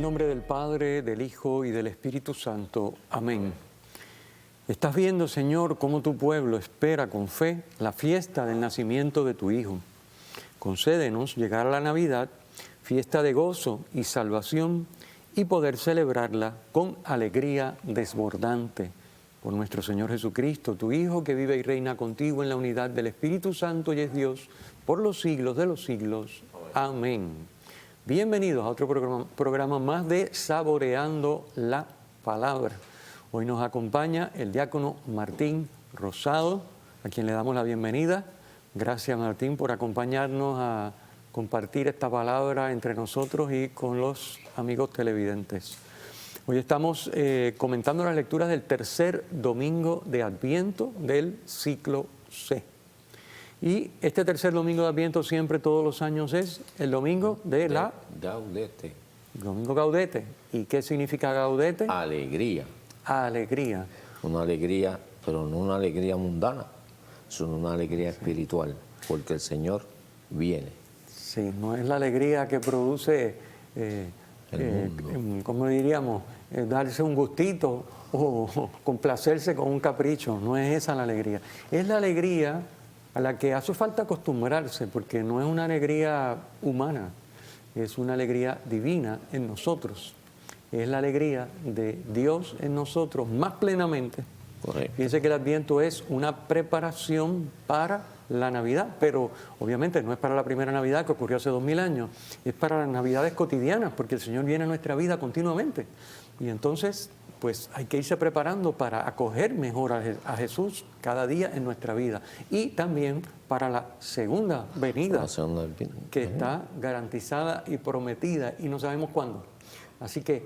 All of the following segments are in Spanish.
el nombre del Padre, del Hijo y del Espíritu Santo. Amén. Estás viendo, Señor, cómo tu pueblo espera con fe la fiesta del nacimiento de tu Hijo. Concédenos llegar a la Navidad, fiesta de gozo y salvación, y poder celebrarla con alegría desbordante. Por nuestro Señor Jesucristo, tu Hijo, que vive y reina contigo en la unidad del Espíritu Santo y es Dios, por los siglos de los siglos. Amén. Bienvenidos a otro programa más de Saboreando la Palabra. Hoy nos acompaña el diácono Martín Rosado, a quien le damos la bienvenida. Gracias, Martín, por acompañarnos a compartir esta palabra entre nosotros y con los amigos televidentes. Hoy estamos comentando las lecturas del tercer domingo de Adviento del ciclo C. Y este tercer domingo de Adviento siempre, todos los años, es el domingo de la... Gaudete. Domingo Gaudete. ¿Y qué significa Gaudete? Alegría. Alegría. Una alegría, pero no una alegría mundana, sino una alegría espiritual, porque el Señor viene. Sí, no es la alegría que produce, ¿cómo diríamos? Darse un gustito o complacerse con un capricho. No es esa la alegría. Es la alegría a la que hace falta acostumbrarse, porque no es una alegría humana, es una alegría divina en nosotros. Es la alegría de Dios en nosotros más plenamente. Correcto. Fíjense que el Adviento es una preparación para la Navidad, pero obviamente no es para la primera Navidad que ocurrió hace 2000 años, es para las Navidades cotidianas, porque el Señor viene a nuestra vida continuamente. Y entonces, pues hay que irse preparando para acoger mejor a Jesús cada día en nuestra vida. Y también para la segunda venida, que está garantizada y prometida y no sabemos cuándo. Así que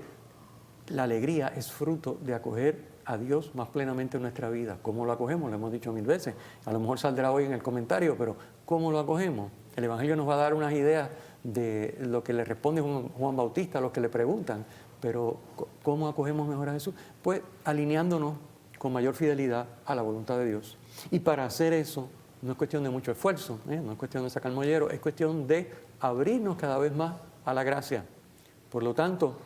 la alegría es fruto de acoger a Dios más plenamente en nuestra vida. ¿Cómo lo acogemos? Lo hemos dicho 1000 veces. A lo mejor saldrá hoy en el comentario, pero ¿cómo lo acogemos? El Evangelio nos va a dar unas ideas de lo que le responde Juan Bautista a los que le preguntan. Pero ¿cómo acogemos mejor a Jesús? Pues alineándonos con mayor fidelidad a la voluntad de Dios. Y para hacer eso no es cuestión de mucho esfuerzo, no es cuestión de sacar mollero, es cuestión de abrirnos cada vez más a la gracia. Por lo tanto,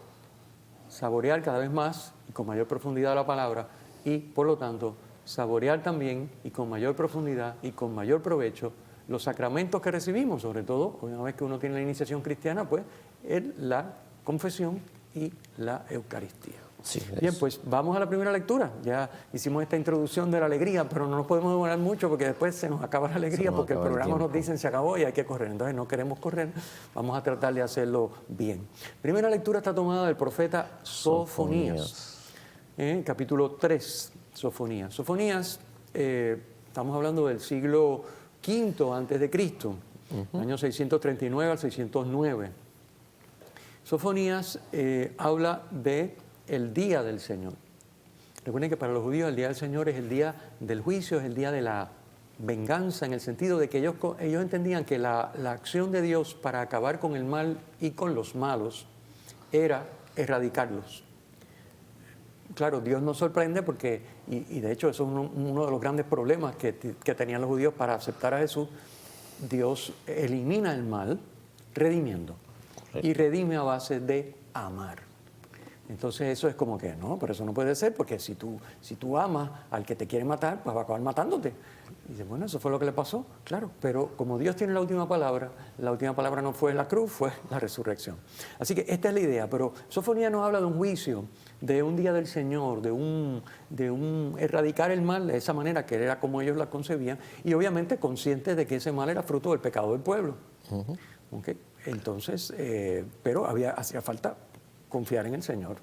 saborear cada vez más y con mayor profundidad la palabra y, por lo tanto, saborear también y con mayor profundidad y con mayor provecho los sacramentos que recibimos, sobre todo una vez que uno tiene la iniciación cristiana, pues la confesión y la Eucaristía. Sí, bien, pues vamos a la primera lectura. Ya hicimos esta introducción de la alegría, pero no nos podemos demorar mucho porque después se nos acaba la alegría, porque el programa nos dicen se acabó y hay que correr. Entonces no queremos correr, vamos a tratar de hacerlo bien. Primera lectura está tomada del profeta Sofonías. Capítulo 3, Sofonías. Sofonías, estamos hablando del siglo V antes de Cristo, año 639 al 609. Sofonías habla de el día del Señor. Recuerden que para los judíos el día del Señor es el día del juicio, es el día de la venganza, en el sentido de que ellos entendían que la acción de Dios para acabar con el mal y con los malos era erradicarlos. Claro, Dios nos sorprende porque, y de hecho eso es uno de los grandes problemas que tenían los judíos para aceptar a Jesús. Dios elimina el mal redimiendo. Y redime a base de amar. Entonces eso es como que, no, pero eso no puede ser, porque si tú amas al que te quiere matar, pues va a acabar matándote. Y dice, bueno, eso fue lo que le pasó, claro, pero como Dios tiene la última palabra no fue la cruz, fue la resurrección. Así que esta es la idea, pero Sofonías nos habla de un juicio, de un día del Señor, de un erradicar el mal de esa manera, que era como ellos la concebían, y obviamente conscientes de que ese mal era fruto del pecado del pueblo. ¿Okay? Entonces, pero hacía falta confiar en el Señor.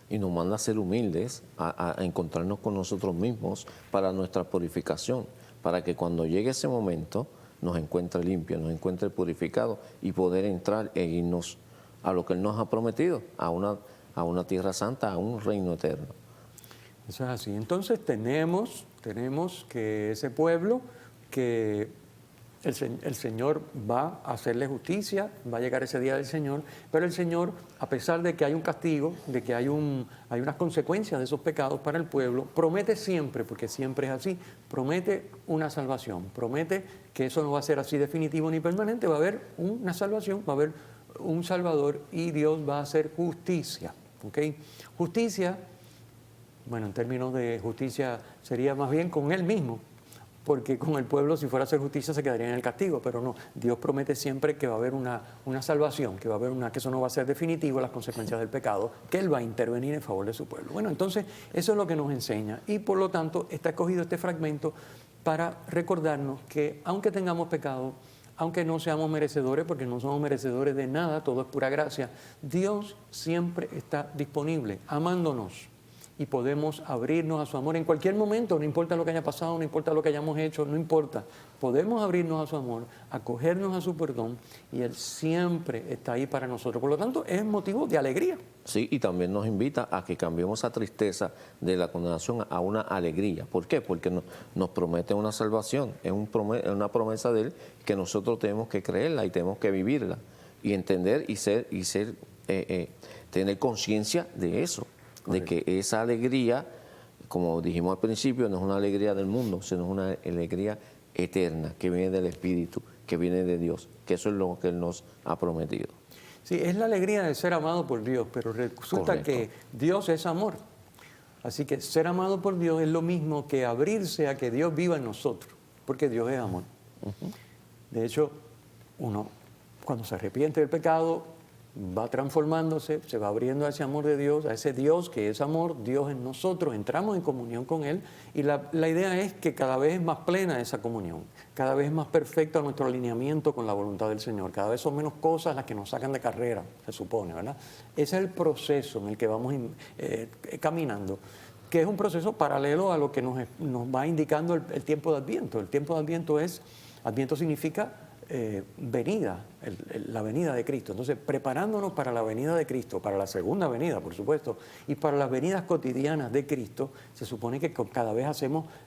Y nos manda a ser humildes, a encontrarnos con nosotros mismos para nuestra purificación, para que cuando llegue ese momento nos encuentre limpios, nos encuentre purificados y poder entrar e irnos a lo que Él nos ha prometido, a una tierra santa, a un reino eterno. Eso es así. Entonces tenemos que ese pueblo que el Señor va a hacerle justicia, va a llegar ese día del Señor, pero el Señor, a pesar de que hay un castigo, de que hay unas consecuencias de esos pecados para el pueblo, promete siempre, porque siempre es así, promete una salvación, promete que eso no va a ser así definitivo ni permanente, va a haber una salvación, va a haber un Salvador y Dios va a hacer justicia. ¿Okay? Justicia, bueno, en términos de justicia sería más bien con Él mismo, porque con el pueblo, si fuera a hacer justicia, se quedaría en el castigo, pero no. Dios promete siempre que va a haber una salvación, que eso no va a ser definitivo, las consecuencias del pecado, que Él va a intervenir en favor de su pueblo. Bueno, entonces, eso es lo que nos enseña, y por lo tanto, está escogido este fragmento para recordarnos que, aunque tengamos pecado, aunque no seamos merecedores, porque no somos merecedores de nada, todo es pura gracia, Dios siempre está disponible, amándonos. Y podemos abrirnos a su amor en cualquier momento, no importa lo que haya pasado, no importa lo que hayamos hecho, no importa. Podemos abrirnos a su amor, acogernos a su perdón, y Él siempre está ahí para nosotros. Por lo tanto, es motivo de alegría. Sí, y también nos invita a que cambiemos esa tristeza de la condenación a una alegría. ¿Por qué? Porque nos promete una salvación, es una promesa de Él que nosotros tenemos que creerla y tenemos que vivirla y entender y tener conciencia de eso. De que esa alegría, como dijimos al principio, no es una alegría del mundo, sino es una alegría eterna que viene del Espíritu, que viene de Dios, que eso es lo que Él nos ha prometido. Sí, es la alegría de ser amado por Dios, pero resulta que Dios es amor. Así que ser amado por Dios es lo mismo que abrirse a que Dios viva en nosotros, porque Dios es amor. De hecho, uno cuando se arrepiente del pecado, va transformándose, se va abriendo a ese amor de Dios, a ese Dios que es amor, Dios en nosotros, entramos en comunión con Él, y la idea es que cada vez es más plena esa comunión, cada vez es más perfecto nuestro alineamiento con la voluntad del Señor, cada vez son menos cosas las que nos sacan de carrera, se supone, ¿verdad? Ese es el proceso en el que vamos caminando, que es un proceso paralelo a lo que nos va indicando el tiempo de Adviento. El tiempo de Adviento significa venida, la venida de Cristo. Entonces, preparándonos para la venida de Cristo, para la segunda venida, por supuesto, y para las venidas cotidianas de Cristo, se supone que cada vez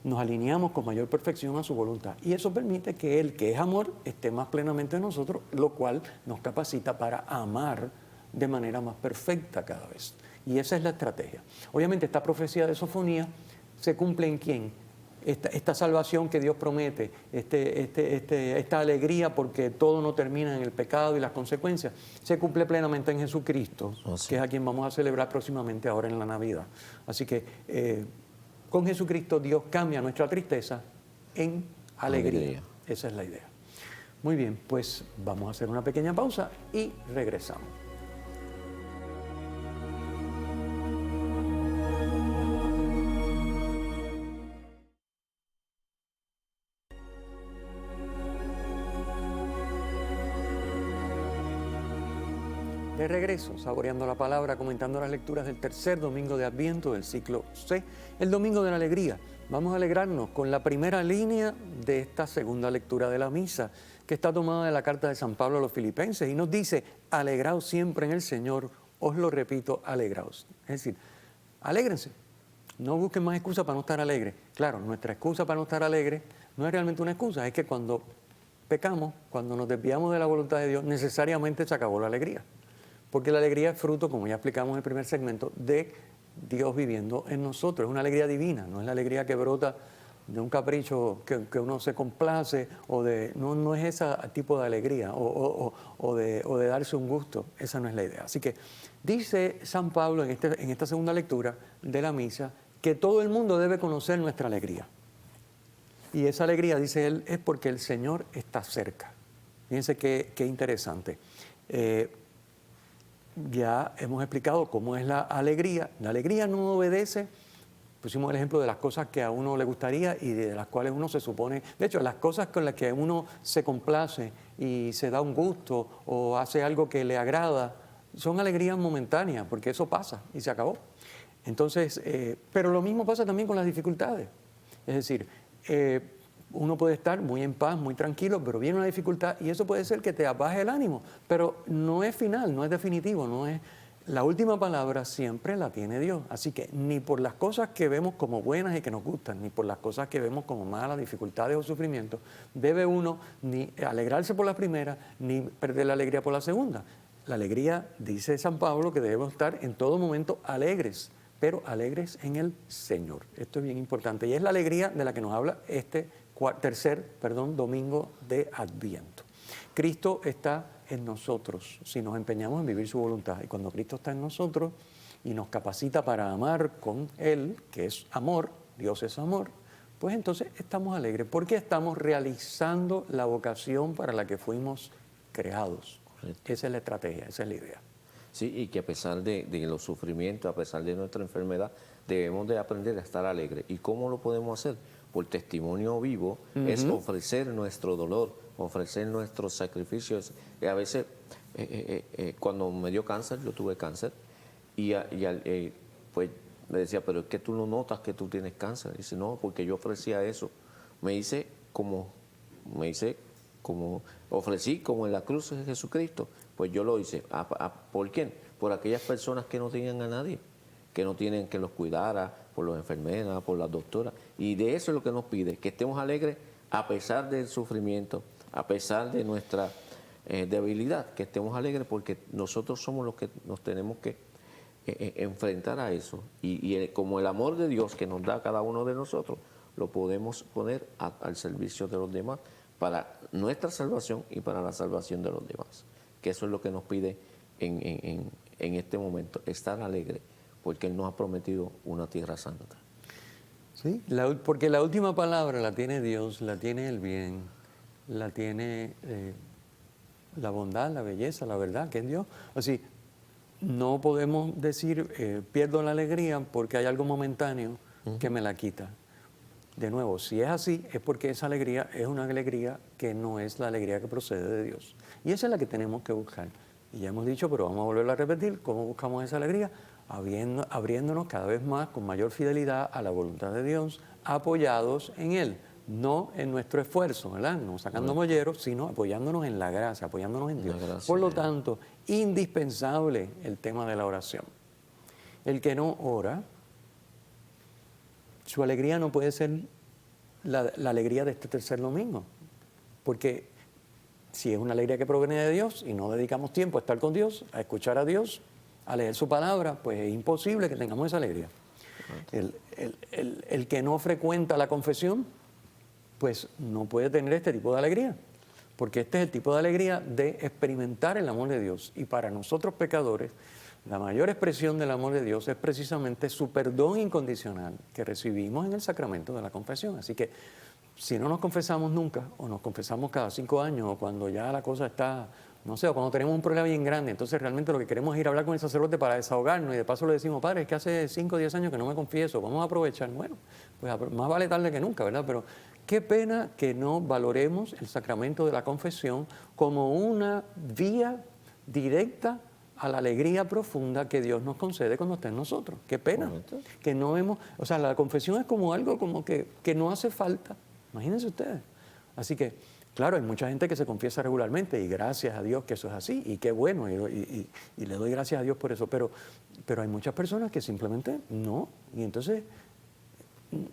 nos alineamos con mayor perfección a su voluntad. Y eso permite que Él, que es amor, esté más plenamente en nosotros, lo cual nos capacita para amar de manera más perfecta cada vez. Y esa es la estrategia. Obviamente, esta profecía de Sofonía se cumple en ¿quién? Esta salvación que Dios promete, esta alegría porque todo no termina en el pecado y las consecuencias, se cumple plenamente en Jesucristo, que es a quien vamos a celebrar próximamente ahora en la Navidad. Así que con Jesucristo Dios cambia nuestra tristeza en alegría. Esa es la idea. Muy bien, pues vamos a hacer una pequeña pausa y regresamos. De regreso, saboreando la palabra, comentando las lecturas del tercer domingo de Adviento del ciclo C, el domingo de la alegría. Vamos a alegrarnos con la primera línea de esta segunda lectura de la misa, que está tomada de la carta de San Pablo a los Filipenses y nos dice: alegraos siempre en el Señor, os lo repito, alegraos. Es decir, alégrense, no busquen más excusas para no estar alegres. Claro, nuestra excusa para no estar alegres no es realmente una excusa, es que cuando pecamos, cuando nos desviamos de la voluntad de Dios, necesariamente se acabó la alegría. Porque la alegría es fruto, como ya explicamos en el primer segmento, de Dios viviendo en nosotros. Es una alegría divina, no es la alegría que brota de un capricho que uno se complace, no es ese tipo de alegría o de darse un gusto. Esa no es la idea. Así que dice San Pablo en esta segunda lectura de la misa que todo el mundo debe conocer nuestra alegría. Y esa alegría, dice él, es porque el Señor está cerca. Fíjense qué interesante. Ya hemos explicado cómo es la alegría. La alegría no obedece, pusimos el ejemplo de las cosas que a uno le gustaría y de las cuales uno se supone, de hecho, las cosas con las que uno se complace y se da un gusto o hace algo que le agrada, son alegrías momentáneas, porque eso pasa y se acabó. Entonces, pero lo mismo pasa también con las dificultades. Es decir, uno puede estar muy en paz, muy tranquilo, pero viene una dificultad y eso puede ser que te abaje el ánimo, pero no es final, no es definitivo, no es la última palabra, siempre la tiene Dios. Así que ni por las cosas que vemos como buenas y que nos gustan, ni por las cosas que vemos como malas, dificultades o sufrimientos, debe uno ni alegrarse por la primera, ni perder la alegría por la segunda. La alegría, dice San Pablo, que debemos estar en todo momento alegres, pero alegres en el Señor. Esto es bien importante y es la alegría de la que nos habla tercer domingo de Adviento. Cristo está en nosotros si nos empeñamos en vivir su voluntad. Y cuando Cristo está en nosotros y nos capacita para amar con Él, que es amor, Dios es amor, pues entonces estamos alegres porque estamos realizando la vocación para la que fuimos creados. Correcto. Esa es la estrategia, esa es la idea. Sí, y que a pesar de los sufrimientos, a pesar de nuestra enfermedad, debemos de aprender a estar alegres. ¿Y cómo lo podemos hacer? Por testimonio vivo, es ofrecer nuestro dolor, ofrecer nuestros sacrificios. A veces, cuando me dio cáncer, yo tuve cáncer, pues me decía, pero es que tú no notas que tú tienes cáncer. Y dice, no, porque yo ofrecía eso. Me hice como ofrecí como en la cruz de Jesucristo, pues yo lo hice. ¿Por quién? Por aquellas personas que no tenían a nadie, que no tienen que los cuidara, por las enfermeras, por las doctoras. Y de eso es lo que nos pide, que estemos alegres a pesar del sufrimiento, a pesar de nuestra debilidad, que estemos alegres porque nosotros somos los que nos tenemos que enfrentar a eso. Como el amor de Dios que nos da a cada uno de nosotros, lo podemos poner al servicio de los demás, para nuestra salvación y para la salvación de los demás. Que eso es lo que nos pide en este momento, estar alegre, porque Él nos ha prometido una tierra santa. Sí, porque la última palabra la tiene Dios, la tiene el bien, la tiene la bondad, la belleza, la verdad, que es Dios. Así, no podemos decir, pierdo la alegría porque hay algo momentáneo que me la quita. De nuevo, si es así, es porque esa alegría es una alegría que no es la alegría que procede de Dios. Y esa es la que tenemos que buscar. Y ya hemos dicho, pero vamos a volverlo a repetir, ¿cómo buscamos esa alegría? Abriéndonos cada vez más, con mayor fidelidad a la voluntad de Dios, apoyados en Él, no en nuestro esfuerzo, ¿verdad? No sacando molleros, sino apoyándonos en la gracia, apoyándonos en Dios. Por lo tanto, indispensable el tema de la oración. El que no ora, su alegría no puede ser la alegría de este tercer domingo, porque si es una alegría que proviene de Dios y no dedicamos tiempo a estar con Dios, a escuchar a Dios, a leer su palabra, pues es imposible que tengamos esa alegría. El que no frecuenta la confesión, pues no puede tener este tipo de alegría, porque este es el tipo de alegría de experimentar el amor de Dios. Y para nosotros pecadores, la mayor expresión del amor de Dios es precisamente su perdón incondicional que recibimos en el sacramento de la confesión. Así que si no nos confesamos nunca, o nos confesamos cada 5 años, o cuando ya la cosa está, no sé, o cuando tenemos un problema bien grande, entonces realmente lo que queremos es ir a hablar con el sacerdote para desahogarnos, y de paso le decimos, padre, es que hace 5 o 10 años que no me confieso, vamos a aprovechar. Bueno, pues más vale tarde que nunca, ¿verdad? Pero qué pena que no valoremos el sacramento de la confesión como una vía directa a la alegría profunda que Dios nos concede cuando está en nosotros. Qué pena. Correcto. Que no hemos, o sea, la confesión es como algo como que no hace falta. Imagínense ustedes. Así que, claro, hay mucha gente que se confiesa regularmente y gracias a Dios que eso es así y qué bueno y le doy gracias a Dios por eso, pero hay muchas personas que simplemente no, y entonces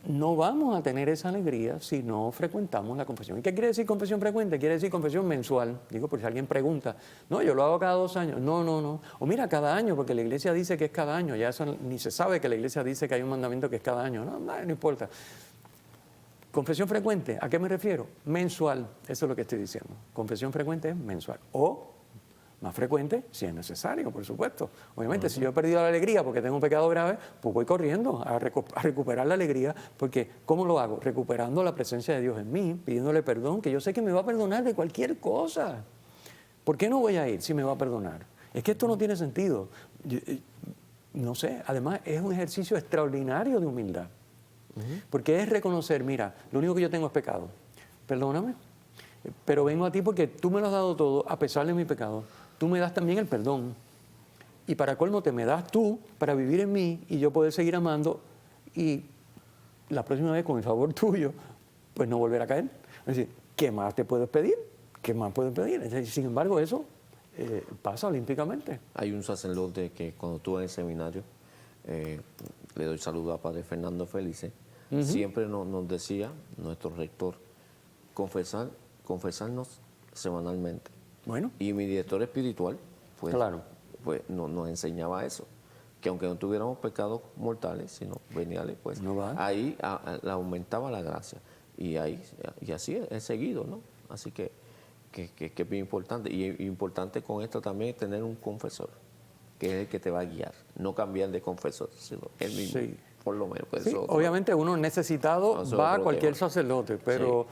no vamos a tener esa alegría si no frecuentamos la confesión. ¿Y qué quiere decir confesión frecuente? Quiere decir confesión mensual. Digo, por si alguien pregunta, no, yo lo hago cada 2 años. No. O mira, cada año, porque la iglesia dice que es cada año. Ya eso ni se sabe que la iglesia dice que hay un mandamiento que es cada año. No importa. Confesión frecuente, ¿a qué me refiero? Mensual, eso es lo que estoy diciendo. Confesión frecuente es mensual. O más frecuente, si es necesario, por supuesto. Obviamente, si yo he perdido la alegría porque tengo un pecado grave, pues voy corriendo a recuperar la alegría, porque ¿cómo lo hago? Recuperando la presencia de Dios en mí, pidiéndole perdón, que yo sé que me va a perdonar de cualquier cosa. ¿Por qué no voy a ir si me va a perdonar? Es que esto no tiene sentido. No sé, además es un ejercicio extraordinario de humildad. Porque es reconocer, mira, lo único que yo tengo es pecado. Perdóname, pero vengo a ti porque tú me lo has dado todo a pesar de mi pecado. Tú me das también el perdón. Y para colmo te me das tú para vivir en mí y yo poder seguir amando y la próxima vez con el favor tuyo, pues no volver a caer. Es decir, ¿qué más te puedes pedir? ¿Qué más puedes pedir? Es decir, sin embargo, eso pasa olímpicamente. Hay un sacerdote que cuando estuve en el seminario, le doy saludo a Padre Fernando Felice, siempre nos decía, nuestro rector, confesarnos semanalmente. Bueno. Y mi director espiritual, pues, claro, pues nos enseñaba eso, que aunque no tuviéramos pecados mortales, sino veniales, pues ahí aumentaba la gracia. Y así he seguido, ¿no? Así que que es bien importante. Y importante con esto también es tener un confesor, que es el que te va a guiar, no cambiar de confesor, sino él mismo, Sí. por lo menos. Pues Sí, obviamente uno necesitado va a cualquier sacerdote, pero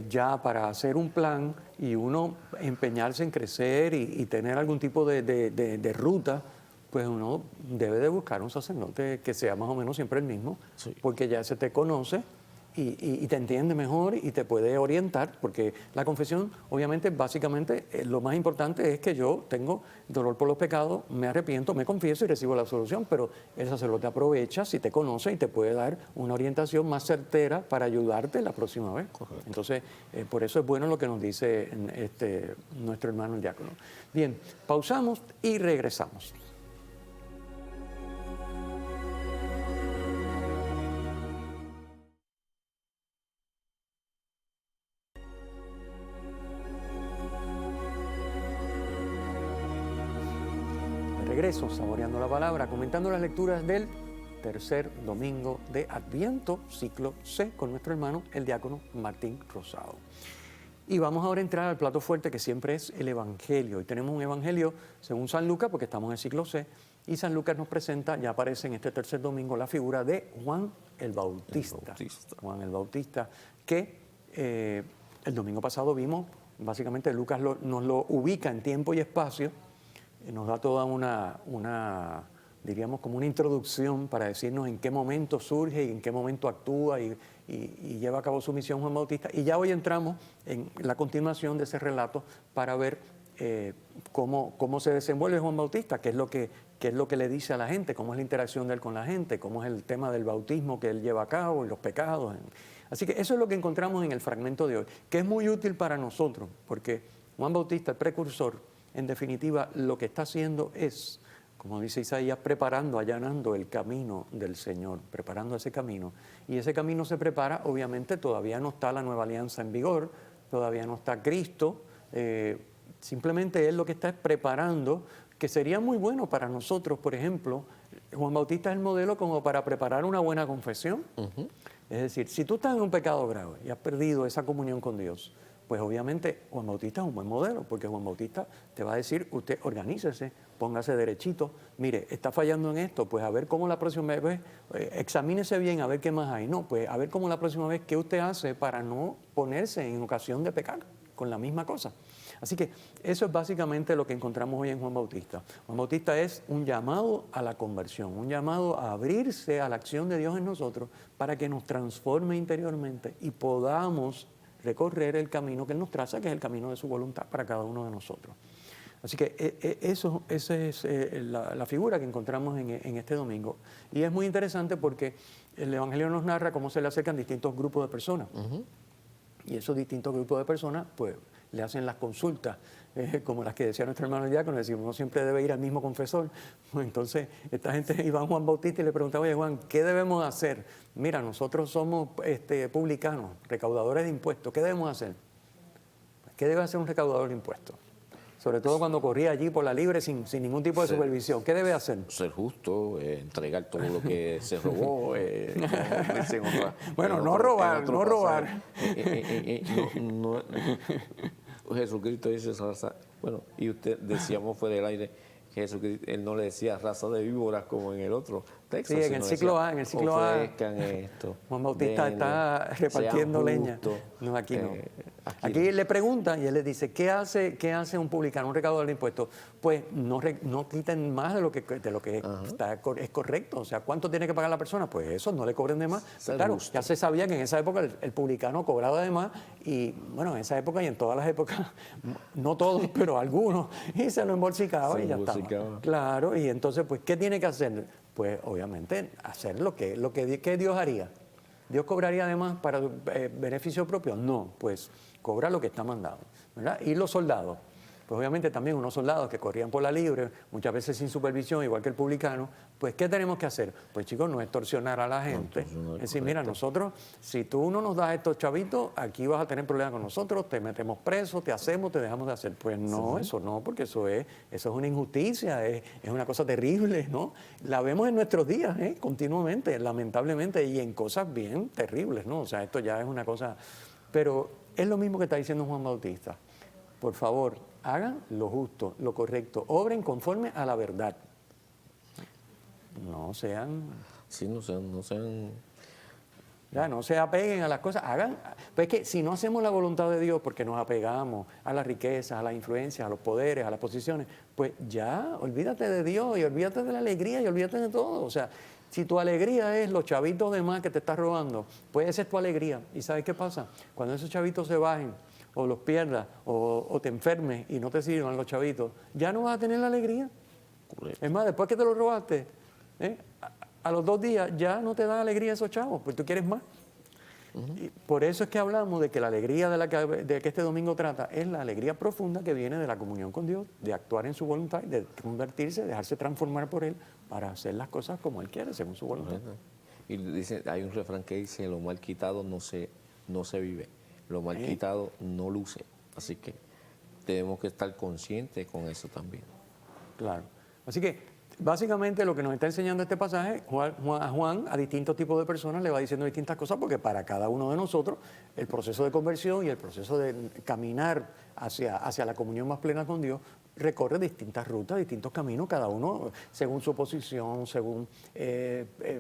ya para hacer un plan y uno empeñarse en crecer y tener algún tipo de ruta, pues uno debe de buscar un sacerdote que sea más o menos siempre el mismo, porque ya se te conoce y te entiende mejor y te puede orientar, porque la confesión, obviamente, básicamente, lo más importante es que yo tengo dolor por los pecados, me arrepiento, me confieso y recibo la absolución, pero el sacerdote aprovecha si te conoce y te puede dar una orientación más certera para ayudarte la próxima vez. Correcto. Entonces, por eso es bueno lo que nos dice nuestro hermano el diácono. Bien, pausamos y regresamos. Regreso, saboreando la palabra, comentando las lecturas del tercer domingo de Adviento, ciclo C, con nuestro hermano, el diácono Martín Rosado. Y vamos ahora a entrar al plato fuerte, que siempre es el Evangelio. Y tenemos un Evangelio según San Lucas, porque estamos en el ciclo C, y San Lucas nos presenta, ya aparece en este tercer domingo, la figura de Juan el Bautista. Juan el Bautista, que el domingo pasado vimos, básicamente Lucas nos lo ubica en tiempo y espacio, nos da toda diríamos, como una introducción para decirnos en qué momento surge y en qué momento actúa y lleva a cabo su misión Juan Bautista. Y ya hoy entramos en la continuación de ese relato para ver cómo se desenvuelve Juan Bautista, qué es lo que le dice a la gente, cómo es la interacción de él con la gente, cómo es el tema del bautismo que él lleva a cabo y los pecados. Así que eso es lo que encontramos en el fragmento de hoy, que es muy útil para nosotros, porque Juan Bautista, el precursor, en definitiva, lo que está haciendo es, como dice Isaías, preparando, allanando el camino del Señor, preparando ese camino. Y ese camino se prepara, obviamente, todavía no está la nueva alianza en vigor, todavía no está Cristo, simplemente Él lo que está es preparando, que sería muy bueno para nosotros, por ejemplo, Juan Bautista es el modelo como para preparar una buena confesión. Es decir, si tú estás en un pecado grave y has perdido esa comunión con Dios, pues obviamente Juan Bautista es un buen modelo, porque Juan Bautista te va a decir, usted organícese, póngase derechito, mire, está fallando en esto, pues a ver cómo la próxima vez, examínese bien a ver qué más hay, no, pues a ver cómo la próxima vez qué usted hace para no ponerse en ocasión de pecar con la misma cosa. Así que eso es básicamente lo que encontramos hoy en Juan Bautista. Juan Bautista es un llamado a la conversión, un llamado a abrirse a la acción de Dios en nosotros para que nos transforme interiormente y podamos recorrer el camino que Él nos traza, que es el camino de su voluntad para cada uno de nosotros. Así que esa es la figura que encontramos en este domingo. Y es muy interesante porque el Evangelio nos narra cómo se le acercan distintos grupos de personas. Y esos distintos grupos de personas, pues, le hacen las consultas, como las que decía nuestro hermano el diácono, decimos, uno siempre debe ir al mismo confesor. Entonces, esta gente iba a Juan Bautista y le preguntaba, oye Juan, ¿qué debemos hacer? Mira, nosotros somos publicanos, recaudadores de impuestos, ¿qué debemos hacer? ¿Qué debe hacer un recaudador de impuestos? Sobre todo cuando corría allí por la libre sin ningún tipo de supervisión. ¿Qué debe hacer? Ser justo, entregar todo lo que se robó. Bueno, no robar. Jesucristo dice raza, bueno, y usted decíamos fuera del aire que Jesucristo, él no le decía raza de víboras como en el otro texto. Sí, en el ciclo A, esto, Juan Bautista está repartiendo leña. No, aquí no. Aquí le preguntan y él le dice, ¿qué hace un publicano, un recaudador de impuestos? Pues no quiten más de lo que es correcto. O sea, ¿cuánto tiene que pagar la persona? Pues eso, no le cobren de más. Pues claro, ya se sabía que en esa época el publicano cobraba de más y, bueno, en esa época y en todas las épocas, no todos, pero algunos, y se lo embolsicaba y ya estaba. Claro, y entonces, pues, ¿qué tiene que hacer? Pues, obviamente, hacer lo que Dios haría. ¿Dios cobraría además para beneficio propio? No, pues cobra lo que está mandado, ¿verdad? Y los soldados, pues obviamente también unos soldados que corrían por la libre, muchas veces sin supervisión, igual que el publicano, pues ¿qué tenemos que hacer? Pues chicos, no extorsionar a la gente. Es decir, mira, nosotros, si tú no nos das estos chavitos, aquí vas a tener problemas con nosotros, te metemos preso, te hacemos, te dejamos de hacer. Pues no, eso no, porque eso es una injusticia, es una cosa terrible, ¿no? La vemos en nuestros días, continuamente, lamentablemente, y en cosas bien terribles, ¿no? O sea, esto ya es una cosa... Pero es lo mismo que está diciendo Juan Bautista. por favor, hagan lo justo, lo correcto, obren conforme a la verdad. No sean... Sí, no sean Ya, no se apeguen a las cosas, hagan, pues es que si no hacemos la voluntad de Dios porque nos apegamos a las riquezas, a las influencias, a los poderes, a las posiciones, pues ya, olvídate de Dios y olvídate de la alegría y olvídate de todo. O sea, si tu alegría es los chavitos de más que te estás robando, puede ser tu alegría. ¿Y sabes qué pasa? Cuando esos chavitos se bajen o los pierdas o te enfermes y no te sirvan los chavitos, ya no vas a tener la alegría. Correcto. Es más, después que te los robaste, a los 2 días ya no te da alegría esos chavos, porque tú quieres más. Y por eso es que hablamos de que la alegría de que este domingo trata es la alegría profunda que viene de la comunión con Dios, de actuar en su voluntad, de convertirse, de dejarse transformar por Él para hacer las cosas como Él quiere, según su voluntad. Y dice, hay un refrán que dice, lo mal quitado no se vive, lo mal quitado no luce. Así que tenemos que estar conscientes con eso también. Claro. Así que básicamente lo que nos está enseñando este pasaje, Juan a distintos tipos de personas le va diciendo distintas cosas porque para cada uno de nosotros el proceso de conversión y el proceso de caminar hacia la comunión más plena con Dios recorre distintas rutas, distintos caminos, cada uno según su posición, según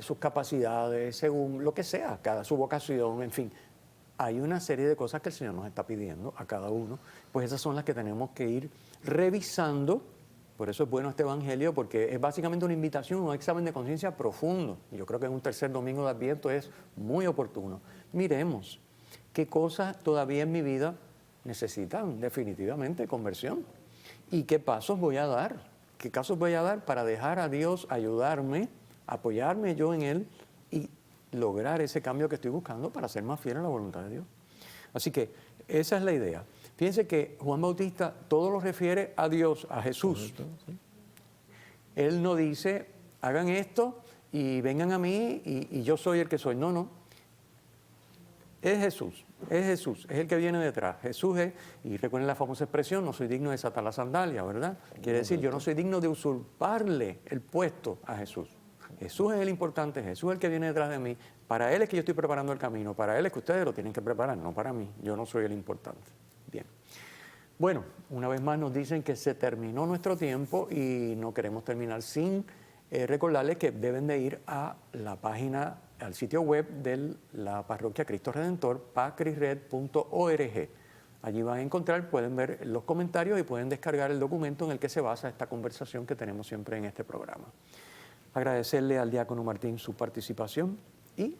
sus capacidades, según lo que sea, su vocación, en fin. Hay una serie de cosas que el Señor nos está pidiendo a cada uno, pues esas son las que tenemos que ir revisando. Por eso es bueno este Evangelio, porque es básicamente una invitación, un examen de conciencia profundo. Y yo creo que en un tercer domingo de Adviento es muy oportuno. Miremos qué cosas todavía en mi vida necesitan definitivamente conversión y qué pasos voy a dar, qué pasos voy a dar para dejar a Dios ayudarme, apoyarme yo en Él y lograr ese cambio que estoy buscando para ser más fiel a la voluntad de Dios. Así que esa es la idea. Fíjense que Juan Bautista todo lo refiere a Dios, a Jesús. Él no dice, hagan esto y vengan a mí y yo soy el que soy. No, no. Es Jesús, es el que viene detrás. Jesús es, y recuerden la famosa expresión, no soy digno de desatar la sandalia, ¿verdad? Quiere decir, yo no soy digno de usurparle el puesto a Jesús. Jesús es el importante, Jesús es el que viene detrás de mí. Para Él es que yo estoy preparando el camino, para Él es que ustedes lo tienen que preparar, no para mí. Yo no soy el importante. Bien. Bueno, una vez más nos dicen que se terminó nuestro tiempo y no queremos terminar sin recordarles que deben de ir a la página, al sitio web de la Parroquia Cristo Redentor, pacrisred.org. Allí van a encontrar, pueden ver los comentarios y pueden descargar el documento en el que se basa esta conversación que tenemos siempre en este programa. Agradecerle al diácono Martín su participación y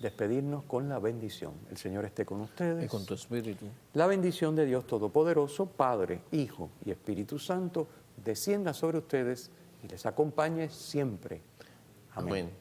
despedirnos con la bendición. El Señor esté con ustedes. Y con tu espíritu. La bendición de Dios Todopoderoso, Padre, Hijo y Espíritu Santo, descienda sobre ustedes y les acompañe siempre. Amén. Amén.